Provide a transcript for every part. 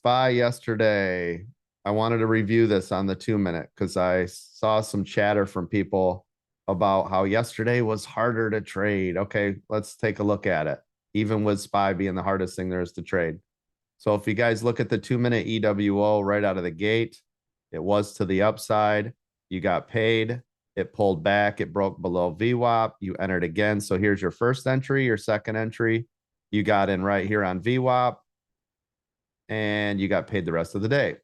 SPY yesterday. I wanted to review this on the 2-minute because I saw some chatter from people about how yesterday was harder to trade. Okay, let's take a look at it. Even with SPY being the hardest thing there is to trade. So if you guys look at the 2-minute EWO right out of the gate, it was to the upside. You got paid. It pulled back. It broke below V-WAP. You entered again. So here's your first entry, your second entry. You got in right here on V-WAP. And you got paid the rest of the day.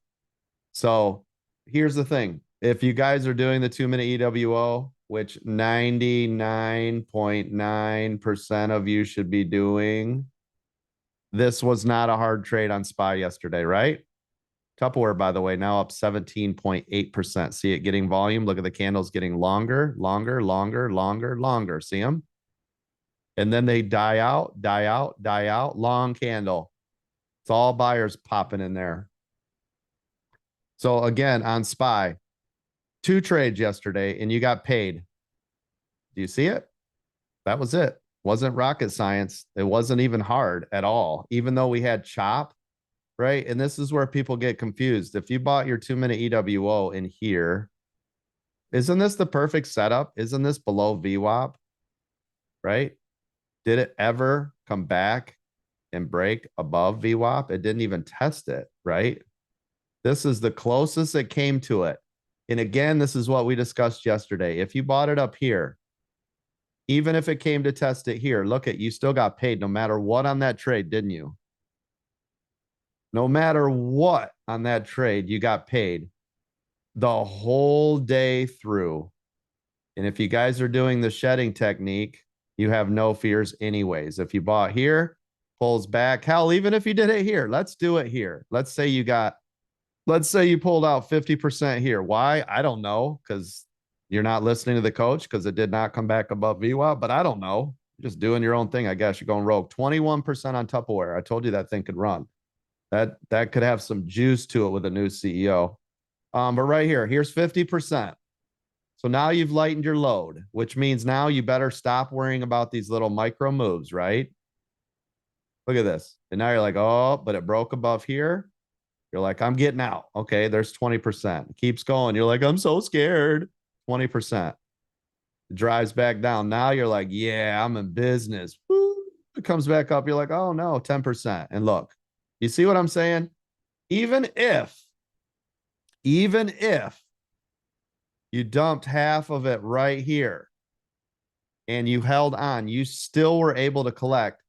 So here's the thing. If you guys are doing the 2-minute EWO, which 99.9% of you should be doing, this was not a hard trade on SPY yesterday, right? Tupperware, by the way, now up 17.8%. See it getting volume. Look at the candles getting longer, longer, longer, longer, longer. See them? And then they die out, die out, die out. Long candle. It's all buyers popping in there. So again, on SPY, 2 trades yesterday and you got paid. Do you see it? That was it. Wasn't rocket science. It wasn't even hard at all, even though we had chop, right? And this is where people get confused. If you bought your 2-minute EWO in here, isn't this the perfect setup? Isn't this below VWAP, right? Did it ever come back and break above VWAP? It didn't even test it, right? This is the closest it came to it. And again, this is what we discussed yesterday. If you bought it up here, even if it came to test it here, look at, you still got paid no matter what on that trade, didn't you? No matter what on that trade, you got paid the whole day through. And if you guys are doing the shedding technique, you have no fears anyways. If you bought here, pulls back. Hell, even if you did it here, let's do it here. Let's say you pulled out 50% here. Why? I don't know, because you're not listening to the coach, because it did not come back above VWAP, but I don't know. You're just doing your own thing, I guess. You're going rogue. 21% on Tupperware. I told you that thing could run. That could have some juice to it with a new CEO. But right here, here's 50%. So now you've lightened your load, which means now you better stop worrying about these little micro moves, right? Look at this. And now you're like, oh, but it broke above here. You're like, I'm getting out. Okay, there's 20%. It keeps going. You're like, I'm so scared. 20%. It drives back down. Now you're like, yeah, I'm in business. Woo. It comes back up. You're like, oh no, 10%. And look, you see what I'm saying? Even if you dumped half of it right here and you held on, you still were able to collect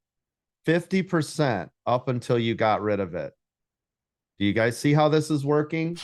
50% up until you got rid of it. Do you guys see how this is working?